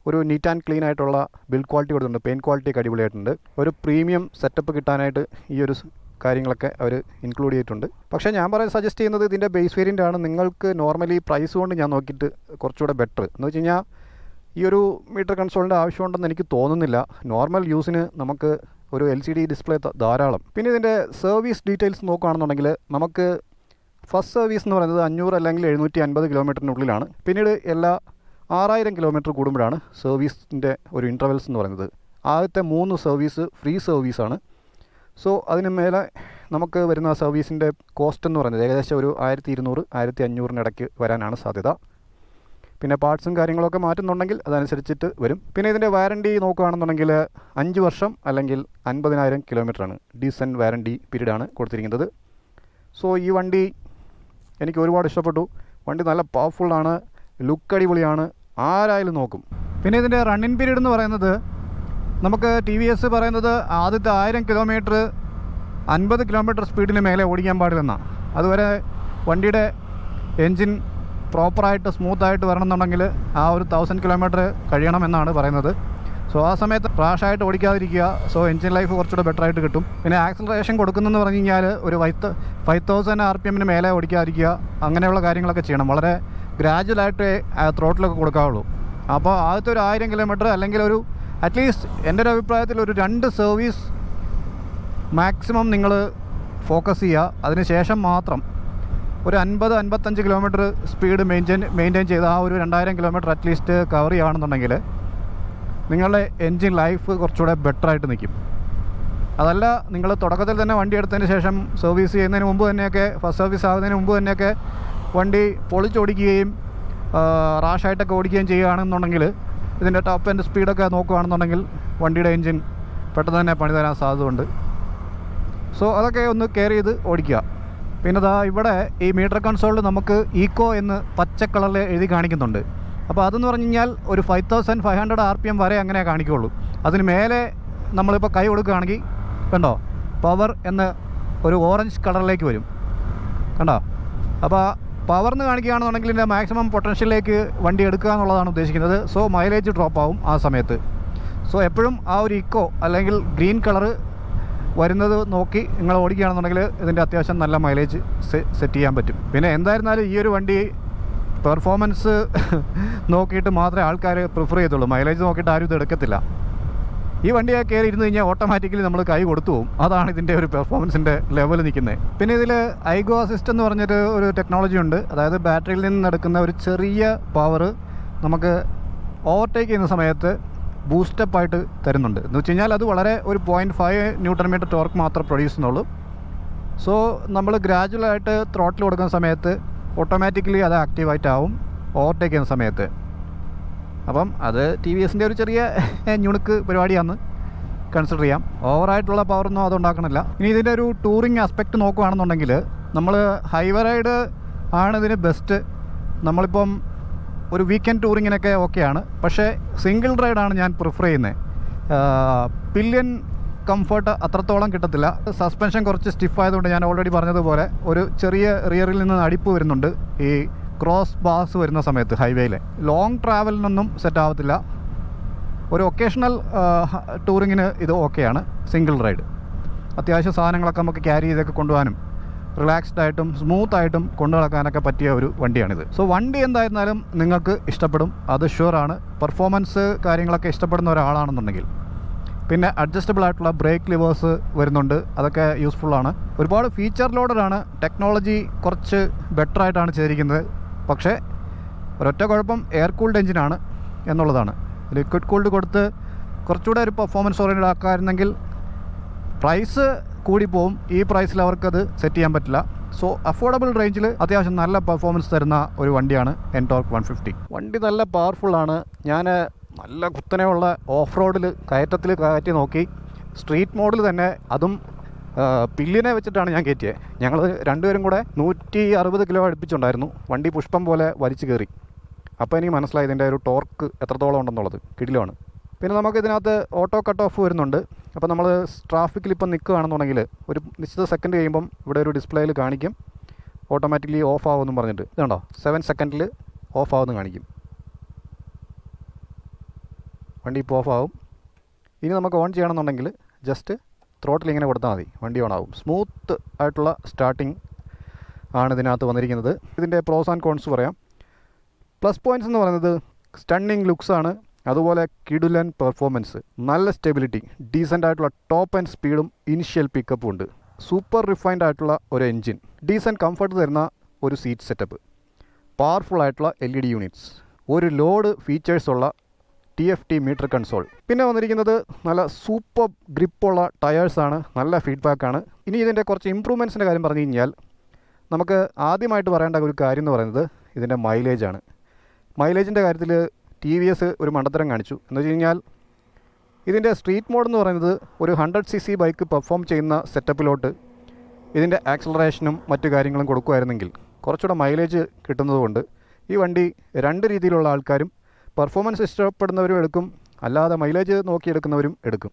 ഒരു നീറ്റ് ആൻഡ് ക്ലീൻ ആയിട്ടുള്ള ബിൽഡ് ക്വാളിറ്റി കൊടുത്തിട്ടുണ്ട്. പെയിൻറ്റ് ക്വാളിറ്റിയൊക്കെ അടിപൊളിയായിട്ടുണ്ട്. ഒരു പ്രീമിയം സെറ്റപ്പ് കിട്ടാനായിട്ട് ഈ ഒരു കാര്യങ്ങളൊക്കെ അവർ ഇൻക്ലൂഡ് ചെയ്തിട്ടുണ്ട്. പക്ഷേ ഞാൻ സജസ്റ്റ് ചെയ്യുന്നത് ഇതിൻ്റെ ബേസ് വേരിയൻ്റ് ആണ്. നിങ്ങൾക്ക് നോർമലി പ്രൈസ് കൊണ്ട് ഞാൻ നോക്കിയിട്ട് കുറച്ചുകൂടെ ബെറ്റർ എന്ന് വെച്ച് കഴിഞ്ഞാൽ ഈ ഒരു മീറ്റർ കൺസോളിൻ്റെ ആവശ്യമുണ്ടെന്ന് എനിക്ക് തോന്നുന്നില്ല. നോർമൽ യൂസിന് നമുക്ക് ഒരു LCD ഡിസ്പ്ലേ ധാരാളം. പിന്നെ ഇതിൻ്റെ സർവീസ് ഡീറ്റെയിൽസ് നോക്കുകയാണെന്നുണ്ടെങ്കിൽ നമുക്ക് ഫസ്റ്റ് സർവീസ് എന്ന് പറയുന്നത് 500 അല്ലെങ്കിൽ 750 കിലോമീറ്ററിനുള്ളിലാണ്. പിന്നീട് എല്ലാ 6000 കിലോമീറ്റർ കൂടുമ്പോഴാണ് സർവീസിൻ്റെ ഒരു ഇൻ്റർവെൽസ് എന്ന് പറയുന്നത്. ആദ്യത്തെ 3 സർവീസ് ഫ്രീ സർവീസാണ്. സോ അതിന് മേലെ നമുക്ക് വരുന്ന സർവീസിൻ്റെ കോസ്റ്റ് എന്ന് പറയുന്നത് ഏകദേശം ഒരു 1200-1500 ഇടയ്ക്ക് വരാനാണ് സാധ്യത. പിന്നെ പാർട്സും കാര്യങ്ങളൊക്കെ മാറ്റുന്നുണ്ടെങ്കിൽ അതനുസരിച്ചിട്ട് വരും. പിന്നെ ഇതിൻ്റെ വാറണ്ടി നോക്കുകയാണെന്നുണ്ടെങ്കിൽ 5 വർഷം അല്ലെങ്കിൽ 50,000 കിലോമീറ്ററാണ്. ഡീസൻറ്റ് വാറണ്ടി പീരീഡാണ് കൊടുത്തിരിക്കുന്നത്. സോ ഈ വണ്ടി എനിക്ക് ഒരുപാട് ഇഷ്ടപ്പെട്ടു. വണ്ടി നല്ല പവർഫുള്ളാണ്, ലുക്ക് അടിപൊളിയാണ്, ആരായാലും നോക്കും. പിന്നെ ഇതിൻ്റെ റണ്ണിങ് പീരീഡ് എന്ന് പറയുന്നത് നമുക്ക് TVS പറയുന്നത് ആദ്യത്തെ 1000 കിലോമീറ്റർ 50 കിലോമീറ്റർ സ്പീഡിന് മേലെ ഓടിക്കാൻ പാടില്ലെന്നാണ്. അതുവരെ വണ്ടിയുടെ എൻജിൻ പ്രോപ്പറായിട്ട് സ്മൂത്തായിട്ട് വരണമെന്നുണ്ടെങ്കിൽ ആ ഒരു 1000 കിലോമീറ്റർ കഴിയണമെന്നാണ് പറയുന്നത്. സോ ആ സമയത്ത് റാഷായിട്ട് ഓടിക്കാതിരിക്കുക. സോ എൻജിൻ ലൈഫ് കുറച്ചുകൂടെ ബെറ്ററായിട്ട് കിട്ടും. പിന്നെ ആക്സലറേഷൻ കൊടുക്കുന്നതെന്ന് പറഞ്ഞു കഴിഞ്ഞാൽ ഒരു 5000 RPM മേലെ ഓടിക്കാതിരിക്കുക. അങ്ങനെയുള്ള കാര്യങ്ങളൊക്കെ ചെയ്യണം. വളരെ ഗ്രാജുവലായിട്ട് ത്രോട്ടിലൊക്കെ കൊടുക്കാവുള്ളൂ. അപ്പോൾ ആദ്യത്തെ ഒരു 1000 കിലോമീറ്റർ അല്ലെങ്കിൽ ഒരു അറ്റ്ലീസ്റ്റ് എൻ്റെ ഒരു അഭിപ്രായത്തിൽ ഒരു 2 സർവീസ് മാക്സിമം നിങ്ങൾ ഫോക്കസ് ചെയ്യുക. അതിനുശേഷം മാത്രം ഒരു 50-55 കിലോമീറ്റർ സ്പീഡ് മെയിൻറ്റെയിൻ ചെയ്ത് ആ ഒരു 2000 കിലോമീറ്റർ അറ്റ്ലീസ്റ്റ് കവർ ചെയ്യുകയാണെന്നുണ്ടെങ്കിൽ നിങ്ങളുടെ എൻജിൻ ലൈഫ് കുറച്ചുകൂടെ ബെറ്ററായിട്ട് നിൽക്കും. അതല്ല നിങ്ങൾ തുടക്കത്തിൽ തന്നെ വണ്ടി എടുത്തതിന് ശേഷം സർവീസ് ചെയ്യുന്നതിന് മുമ്പ് തന്നെയൊക്കെ ഫസ്റ്റ് സർവീസ് ആകുന്നതിന് മുമ്പ് തന്നെയൊക്കെ വണ്ടി പൊളിച്ചോടിക്കുകയും റാഷായിട്ടൊക്കെ ഓടിക്കുകയും ചെയ്യുകയാണെന്നുണ്ടെങ്കിൽ ഇതിൻ്റെ ടോപ്പ് എൻഡ് സ്പീഡൊക്കെ നോക്കുകയാണെന്നുണ്ടെങ്കിൽ വണ്ടിയുടെ എൻജിൻ പെട്ടെന്ന് തന്നെ പണി തരാൻ സാധ്യതയുണ്ട്. സോ അതൊക്കെ ഒന്ന് കെയർ ചെയ്ത് ഓടിക്കുക. പിന്നെ ദാ ഇവിടെ ഈ മീറ്റർ കൺസോളിൽ നമുക്ക് ഈക്കോ എന്ന് പച്ച കളറിൽ എഴുതി കാണിക്കുന്നുണ്ട്. അപ്പോൾ അതെന്ന് പറഞ്ഞു കഴിഞ്ഞാൽ ഒരു 5500 RPM വരെ അങ്ങനെ കാണിക്കുകയുള്ളൂ. അതിന് മേലെ നമ്മളിപ്പോൾ കൈ കൊടുക്കുകയാണെങ്കിൽ കണ്ടോ പവർ എന്ന് ഒരു ഓറഞ്ച് കളറിലേക്ക് വരും, കണ്ടോ. അപ്പോൾ പവർ എന്ന് കാണിക്കുകയാണെന്നുണ്ടെങ്കിൽ ഇതിൻ്റെ മാക്സിമം പൊട്ടൻഷ്യലിലേക്ക് വണ്ടി എടുക്കുക എന്നുള്ളതാണ് ഉദ്ദേശിക്കുന്നത്. സോ മൈലേജ് ഡ്രോപ്പ് ആവും ആ സമയത്ത്. സോ എപ്പോഴും ആ ഒരു ഇക്കോ അല്ലെങ്കിൽ ഗ്രീൻ കളറ് വരുന്നത് നോക്കി നിങ്ങൾ ഓടിക്കുകയാണെന്നുണ്ടെങ്കിൽ ഇതിൻ്റെ അത്യാവശ്യം നല്ല മൈലേജ് സെറ്റ് ചെയ്യാൻ പറ്റും. പിന്നെ എന്തായിരുന്നാലും ഈ ഒരു വണ്ടി പെർഫോമൻസ് നോക്കിയിട്ട് മാത്രമേ ആൾക്കാർ പ്രിഫർ ചെയ്തുള്ളൂ. മൈലേജ് നോക്കിയിട്ട് ആരും ഇത് എടുക്കത്തില്ല. ഈ വണ്ടിയെ കയറി ഇരുന്ന് കഴിഞ്ഞാൽ ഓട്ടോമാറ്റിക്കലി നമ്മൾ കൈ കൊടുത്തു പോകും. അതാണ് ഇതിൻ്റെ ഒരു പെർഫോമൻസിൻ്റെ ലെവൽ നിൽക്കുന്നത്. പിന്നെ ഇതിൽ ഐഗോ അസിസ്റ്റ് എന്ന് പറഞ്ഞൊരു ഒരു ടെക്നോളജി ഉണ്ട്. അതായത് ബാറ്ററിയിൽ നിന്ന് എടുക്കുന്ന ഒരു ചെറിയ പവർ നമുക്ക് ഓവർടേക്ക് ചെയ്യുന്ന സമയത്ത് ബൂസ്റ്റപ്പ് ആയിട്ട് തരുന്നുണ്ട്. എന്ന് വെച്ച് കഴിഞ്ഞാൽ അത് വളരെ ഒരു 0.5 ന്യൂട്ടൺ മീറ്റർ ടോർക്ക് മാത്രം പ്രൊഡ്യൂസ് ചെയ്യുന്നുള്ളൂ. സോ നമ്മൾ ഗ്രാജുവലായിട്ട് ത്രോട്ടിൽ കൊടുക്കുന്ന സമയത്ത് ഓട്ടോമാറ്റിക്കലി അത് ആക്റ്റീവായിട്ടാവും ഓവർടേക്ക് ചെയ്യുന്ന സമയത്ത്. അപ്പം അത് TVSൻ്റെ ഒരു ചെറിയ ഞുണുക്ക് പരിപാടിയാണെന്ന് കൺസിഡർ ചെയ്യാം. ഓവറായിട്ടുള്ള പവറൊന്നും അതുണ്ടാക്കണില്ല. ഇനി ഇതിൻ്റെ ഒരു ടൂറിങ് ആസ്പെക്റ്റ് നോക്കുകയാണെന്നുണ്ടെങ്കിൽ നമ്മൾ ഹൈവേ റൈഡ് ആണ് ഇതിന് ബെസ്റ്റ്. നമ്മളിപ്പം ഒരു വീക്കെൻഡ് ടൂറിങ്ങിനൊക്കെ ഓക്കെയാണ്. പക്ഷേ സിംഗിൾ റൈഡാണ് ഞാൻ പ്രിഫർ ചെയ്യുന്നത്. പില്യൻ കംഫർട്ട് അത്രത്തോളം കിട്ടത്തില്ല. സസ്പെൻഷൻ കുറച്ച് സ്റ്റിഫ് ആയതുകൊണ്ട് ഞാൻ ഓൾറെഡി പറഞ്ഞതുപോലെ ഒരു ചെറിയ റിയറിൽ നിന്ന് അടിപ്പ് വരുന്നുണ്ട് ഈ ക്രോസ് ബാസ് വരുന്ന സമയത്ത്. ഹൈവേയിൽ ലോങ് ട്രാവലിനൊന്നും സെറ്റ് ആവത്തില്ല. ഒരു ഒക്കേഷണൽ ടൂറിങ്ങിന് ഇത് ഓക്കെയാണ് സിംഗിൾ റൈഡ്. അത്യാവശ്യം സാധനങ്ങളൊക്കെ നമുക്ക് ക്യാരി ചെയ്തൊക്കെ കൊണ്ടുപോകാനും റിലാക്സ്ഡ് ആയിട്ടും സ്മൂത്തായിട്ടും കൊണ്ടു നടക്കാനൊക്കെ പറ്റിയ ഒരു വണ്ടിയാണിത്. സോ വണ്ടി എന്തായിരുന്നാലും നിങ്ങൾക്ക് ഇഷ്ടപ്പെടും, അത് ഷുവറാണ്. പെർഫോമൻസ് കാര്യങ്ങളൊക്കെ ഇഷ്ടപ്പെടുന്ന ഒരാളാണെന്നുണ്ടെങ്കിൽ. പിന്നെ അഡ്ജസ്റ്റബിൾ ആയിട്ടുള്ള ബ്രേക്ക് ലിവേഴ്സ് വരുന്നുണ്ട്, അതൊക്കെ യൂസ്ഫുള്ളാണ്. ഒരുപാട് ഫീച്ചർ ലോഡഡാണ്. ടെക്നോളജി കുറച്ച് ബെറ്ററായിട്ടാണ് ചെയ്തിരിക്കുന്നത്. പക്ഷേ ഒരൊറ്റ കുഴപ്പം എയർ കൂൾഡ് എഞ്ചിനാണ് എന്നുള്ളതാണ്. ലിക്വിഡ് കൂൾഡ് കൊടുത്ത് കുറച്ചുകൂടെ ഒരു പെർഫോമൻസ് ഓറിയൻറ്റഡ് ആക്കാമായിരുന്നെങ്കിൽ പ്രൈസ് കൂടിപ്പോവും. ഈ പ്രൈസിൽ അവർക്കത് സെറ്റ് ചെയ്യാൻ പറ്റില്ല. സോ അഫോർഡബിൾ റേഞ്ചിൽ അത്യാവശ്യം നല്ല പെർഫോമൻസ് തരുന്ന ഒരു വണ്ടിയാണ് എൻടോർക്ക് 150. വണ്ടി നല്ല പവർഫുള്ളാണ്. ഞാൻ നല്ല കുത്തനെയുള്ള ഓഫ് റോഡിൽ കയറ്റത്തിൽ കയറ്റി നോക്കി. സ്ട്രീറ്റ് മോഡിൽ തന്നെ, അതും പില്ലിനെ വെച്ചിട്ടാണ് ഞാൻ കയറ്റിയത്. ഞങ്ങൾ രണ്ടുപേരും കൂടെ 160 കിലോ അടുപ്പിച്ചുണ്ടായിരുന്നു. വണ്ടി പുഷ്പം പോലെ വലിച്ചു കയറി. അപ്പോൾ എനിക്ക് മനസ്സിലായി ഇതിൻ്റെ ഒരു ടോർക്ക് എത്രത്തോളം ഉണ്ടെന്നുള്ളത്. കിടിലമാണ്. പിന്നെ നമുക്ക് ഇതിനകത്ത് ഓട്ടോ കട്ട് ഓഫ് വരുന്നുണ്ട്. അപ്പോൾ നമ്മൾ ട്രാഫിക്കിൽ ഇപ്പം നിൽക്കുകയാണെന്നുണ്ടെങ്കിൽ ഒരു നിശ്ചിത സെക്കൻഡ് കഴിയുമ്പം ഇവിടെ ഒരു ഡിസ്പ്ലേയിൽ കാണിക്കും ഓട്ടോമാറ്റിക്കലി ഓഫ് ആവുമെന്നും പറഞ്ഞിട്ട്. ഇതുണ്ടോ 7 സെക്കൻഡിൽ ഓഫ് ആവുമെന്ന് കാണിക്കും. വണ്ടി ഇപ്പോൾ ഓഫ് ആവും. ഇനി നമുക്ക് ഓൺ ചെയ്യണമെന്നുണ്ടെങ്കിൽ ജസ്റ്റ് ത്രോട്ടിൽ ഇങ്ങനെ കൊടുത്താൽ മതി, വണ്ടി ഓൺ ആവും. സ്മൂത്ത് ആയിട്ടുള്ള സ്റ്റാർട്ടിങ് ആണ് ഇതിനകത്ത് വന്നിരിക്കുന്നത്. ഇതിൻ്റെ പ്രോസ് ആൻഡ് കോൺസ് പറയാം. പ്ലസ് പോയിൻറ്റ്സ് എന്ന് പറയുന്നത് സ്റ്റണ്ണിങ് ലുക്സാണ്. അതുപോലെ കിടുലൻ പെർഫോമൻസ്, നല്ല സ്റ്റെബിലിറ്റി, ഡീസൻ്റ് ആയിട്ടുള്ള ടോപ്പ് ആൻഡ് സ്പീഡും ഇനിഷ്യൽ പിക്കപ്പും ഉണ്ട്. സൂപ്പർ റിഫൈൻഡ് ആയിട്ടുള്ള ഒരു എൻജിൻ, ഡീസൻറ്റ് കംഫർട്ട് തരുന്ന ഒരു സീറ്റ് സെറ്റപ്പ്, പവർഫുൾ ആയിട്ടുള്ള LED യൂണിറ്റ്സ്, ഒരു ലോഡ് ഫീച്ചേഴ്സുള്ള TFT മീറ്റർ കൺസോൾ. പിന്നെ വന്നിരിക്കുന്നത് നല്ല സൂപ്പർ ഗ്രിപ്പുള്ള ടയേഴ്സാണ്, നല്ല ഫീഡ്ബാക്കാണ്. ഇനി ഇതിൻ്റെ കുറച്ച് ഇമ്പ്രൂവ്മെൻറ്റ്സിൻ്റെ കാര്യം പറഞ്ഞു കഴിഞ്ഞാൽ നമുക്ക് ആദ്യമായിട്ട് പറയേണ്ട ഒരു കാര്യം എന്ന് പറയുന്നത് ഇതിൻ്റെ മൈലേജാണ്. മൈലേജിൻ്റെ കാര്യത്തിൽ TVS ഒരു മണ്ടത്തരം കാണിച്ചു. എന്ന് വെച്ച് കഴിഞ്ഞാൽ ഇതിൻ്റെ സ്ട്രീറ്റ് മോഡ് എന്ന് പറയുന്നത് ഒരു 100cc ബൈക്ക് പെർഫോം ചെയ്യുന്ന സെറ്റപ്പിലോട്ട് ഇതിൻ്റെ ആക്സലറേഷനും മറ്റു കാര്യങ്ങളും കൊടുക്കുമായിരുന്നെങ്കിൽ കുറച്ചുകൂടെ മൈലേജ് കിട്ടുന്നതുകൊണ്ട് ഈ വണ്ടി രണ്ട് രീതിയിലുള്ള ആൾക്കാരും പെർഫോമൻസ് ഇഷ്ടപ്പെടുന്നവരും എടുക്കും, അല്ലാതെ മൈലേജ് നോക്കിയെടുക്കുന്നവരും എടുക്കും.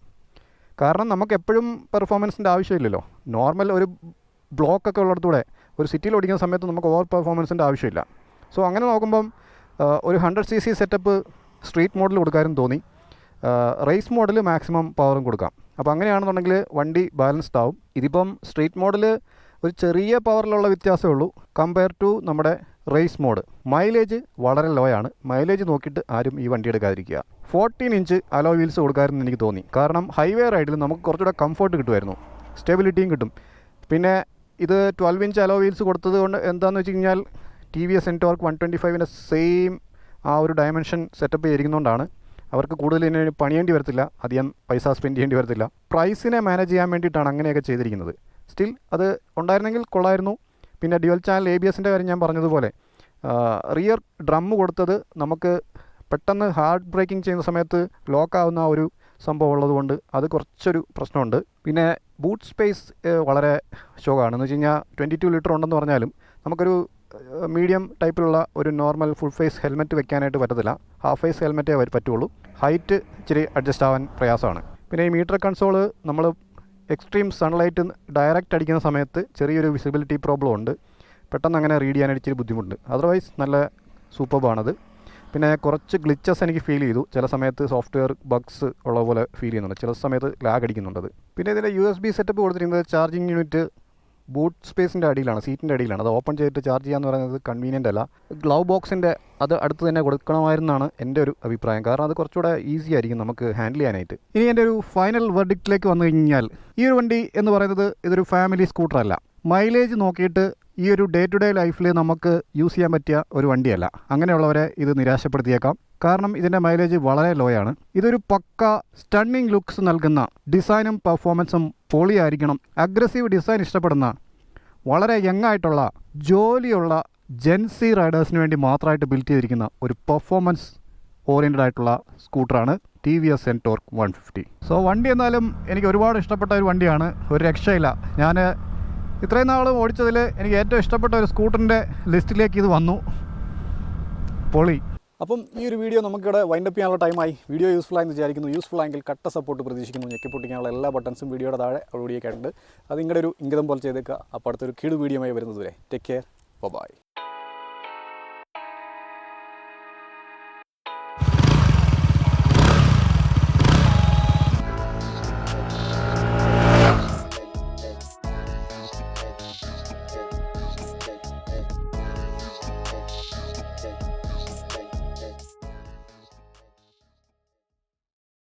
കാരണം നമുക്ക് എപ്പോഴും പെർഫോമൻസിൻ്റെ ആവശ്യമില്ലല്ലോ. നോർമൽ ഒരു ബ്ലോക്കൊക്കെ ഉള്ളിടത്തൂടെ ഒരു സിറ്റിയിൽ ഓടിക്കുന്ന സമയത്ത് നമുക്ക് ഓവർ പെർഫോമൻസിൻ്റെ ആവശ്യമില്ല. സോ അങ്ങനെ നോക്കുമ്പം ഒരു 100cc സെറ്റപ്പ് സ്ട്രീറ്റ് മോഡിൽ കൊടുക്കാനും തോന്നി. റേസ് മോഡിൽ മാക്സിമം പവറും കൊടുക്കാം. അപ്പോൾ അങ്ങനെയാണെന്നുണ്ടെങ്കിൽ വണ്ടി ബാലൻസ്ഡ് ആവും. ഇതിപ്പം സ്ട്രീറ്റ് മോഡിൽ ഒരു ചെറിയ പവറിലുള്ള വ്യത്യാസമേ ഉള്ളൂ കമ്പയർ ടു നമ്മുടെ റേസ് മോഡ്. മൈലേജ് വളരെ ലോ ആണ്. മൈലേജ് നോക്കിയിട്ട് ആരും ഈ വണ്ടി എടുക്കാതിരിക്കുക. 14 ഇഞ്ച് അലോ വീൽസ് കൊടുക്കാമെന്ന് എനിക്ക് തോന്നി. കാരണം ഹൈവേ റൈഡിൽ നമുക്ക് കുറച്ചുകൂടെ കംഫർട്ട് കിട്ടുമായിരുന്നു, സ്റ്റെബിലിറ്റിയും കിട്ടും. പിന്നെ ഇത് 12 ഇഞ്ച് അലോ വീൽസ് കൊടുത്തത് കൊണ്ട് എന്താണെന്ന് വെച്ച് കഴിഞ്ഞാൽ TVS NTORQ 125ൻ്റെ സെയിം ആ ഒരു ഡയമെൻഷൻ സെറ്റപ്പ് ചെയ്തിരിക്കുന്നതുകൊണ്ടാണ് അവർക്ക് കൂടുതൽ ഇതിന് പണിയേണ്ടി വരത്തില്ല, അധികം പൈസ സ്പെൻഡ് ചെയ്യേണ്ടി വരത്തില്ല. പ്രൈസിനെ മാനേജ് ചെയ്യാൻ വേണ്ടിയിട്ടാണ് അങ്ങനെയൊക്കെ ചെയ്തിരിക്കുന്നത്. സ്റ്റിൽ അത് ഉണ്ടായിരുന്നെങ്കിൽ കൊള്ളായിരുന്നു. പിന്നെ ഡ്യുവൽ ചാനൽ ABSൻ്റെ കാര്യം ഞാൻ പറഞ്ഞതുപോലെ റിയർ ഡ്രം കൊടുത്തത് നമുക്ക് പെട്ടെന്ന് ഹാർഡ് ബ്രേക്കിംഗ് ചെയ്യുന്ന സമയത്ത് ലോക്കാവുന്ന ഒരു സംഭവം ഉള്ളതുകൊണ്ട് അത് കുറച്ചൊരു പ്രശ്നമുണ്ട്. പിന്നെ ബൂട്ട് സ്പേസ് വളരെ ശോകമാണ്. എന്ന് വെച്ച് കഴിഞ്ഞാൽ 22 ലിറ്റർ ഉണ്ടെന്ന് പറഞ്ഞാലും നമുക്കൊരു മീഡിയം ടൈപ്പിലുള്ള ഒരു നോർമൽ ഫുൾ ഫേസ് ഹെൽമെറ്റ് വെക്കാനായിട്ട് പറ്റത്തില്ല. ഹാഫ് ഫേസ് ഹെൽമെറ്റേ പറ്റുള്ളൂ. ഹൈറ്റ് ഇച്ചിരി അഡ്ജസ്റ്റ് ആവാൻ പ്രയാസമാണ്. പിന്നെ ഈ മീറ്റർ കൺസോള് നമ്മൾ എക്സ്ട്രീം സൺലൈറ്റ് ഡയറക്റ്റ് അടിക്കുന്ന സമയത്ത് ചെറിയൊരു വിസിബിലിറ്റി പ്രോബ്ലം ഉണ്ട്. പെട്ടെന്ന് അങ്ങനെ റീഡ് ചെയ്യാനായിട്ട് ഇച്ചിരി ബുദ്ധിമുട്ടുണ്ട്. അതർവൈസ് നല്ല സൂപ്പർബാണത്. പിന്നെ കുറച്ച് ഗ്ലിച്ചസ് എനിക്ക് ഫീൽ ചെയ്തു. ചില സമയത്ത് സോഫ്റ്റ്വെയർ ബഗ്സ് ഉള്ള പോലെ ഫീൽ ചെയ്യുന്നുണ്ട്, ചില സമയത്ത് ലാഗ് അടിക്കുന്നുണ്ട്. പിന്നെ ഇതിൻ്റെ USB സെറ്റപ്പ് കൊടുത്തിരിക്കുന്നത് ചാർജിങ് യൂണിറ്റ് ബൂട്ട് സ്പേസിൻ്റെ അടിയിലാണ്, സീറ്റിൻ്റെ അടിയിലാണ്. അത് ഓപ്പൺ ചെയ്തിട്ട് ചാർജ് ചെയ്യാന്ന് പറയുന്നത് കൺവീനിയൻ്റ് അല്ല. ഗ്ലൗ ബോക്സിൻ്റെ അത് അടുത്ത് തന്നെ കൊടുക്കണമായിരുന്നാണ് എൻ്റെ ഒരു അഭിപ്രായം. കാരണം അത് കുറച്ചുകൂടെ ഈസി ആയിരിക്കും നമുക്ക് ഹാൻഡിൽ ചെയ്യാനായിട്ട്. ഇനി എൻ്റെ ഒരു ഫൈനൽ വെർഡിക്റ്റിലേക്ക് വന്നു കഴിഞ്ഞാൽ ഈ ഒരു വണ്ടി എന്ന് പറയുന്നത് ഇതൊരു ഫാമിലി സ്കൂട്ടറല്ല. മൈലേജ് നോക്കിയിട്ട് ഈ ഒരു ഡേ ടു ഡേ ലൈഫിൽ നമുക്ക് യൂസ് ചെയ്യാൻ പറ്റിയ ഒരു വണ്ടിയല്ല. അങ്ങനെയുള്ളവരെ ഇത് നിരാശപ്പെടുത്തിയേക്കാം. കാരണം ഇതിൻ്റെ മൈലേജ് വളരെ ലോ ആണ്. ഇതൊരു പക്ക സ്റ്റണ്ണിങ് ലുക്സ് നൽകുന്ന ഡിസൈനും പെർഫോമൻസും പൊളിയായിരിക്കണം. അഗ്രസീവ് ഡിസൈൻ ഇഷ്ടപ്പെടുന്ന വളരെ യങ് ആയിട്ടുള്ള ജോലിയുള്ള ജെൻസി റൈഡേഴ്സിന് വേണ്ടി മാത്രമായിട്ട് ബിൽഡ് ചെയ്തിരിക്കുന്ന ഒരു പെർഫോമൻസ് ഓറിയൻറ്റഡ് ആയിട്ടുള്ള സ്കൂട്ടറാണ് TVS NTORQ 150. സോ വണ്ടി എന്നാലും എനിക്ക് ഒരുപാട് ഇഷ്ടപ്പെട്ട ഒരു വണ്ടിയാണ്, ഒരു രക്ഷയില്ല. ഞാൻ ഇത്രയും നാളും ഓടിച്ചതിൽ എനിക്ക് ഏറ്റവും ഇഷ്ടപ്പെട്ട ഒരു സ്കൂട്ടറിൻ്റെ ലിസ്റ്റിലേക്ക് ഇത് വന്നു. പൊളി. അപ്പം ഈ ഒരു വീഡിയോ നമുക്കിവിടെ വൈൻഡപ്പ് ചെയ്യാനുള്ള ടൈമായി. വീഡിയോ യൂസ്ഫുൾ ആയെന്ന് വിചാരിക്കുന്നു. യൂസ്ഫുൾ ആയെങ്കിൽ കട്ട സപ്പോർട്ട് പ്രതീക്ഷിക്കുന്നു. ഞെക്കിപ്പൊട്ടിക്കാനുള്ള എല്ലാ ബട്ടൺസും വീഡിയോയുടെ താഴെ വീഡിയോ ആയിട്ടുണ്ട്. അത് നിങ്ങളുടെ ഒരു ഇംഗിതം പോലെ ചെയ്തേക്കുക. അപ്പോൾ അടുത്തൊരു കീട് വീഡിയോയുമായി വരുന്നതുവരെ ടേക്ക് കെയർ, ബൈ.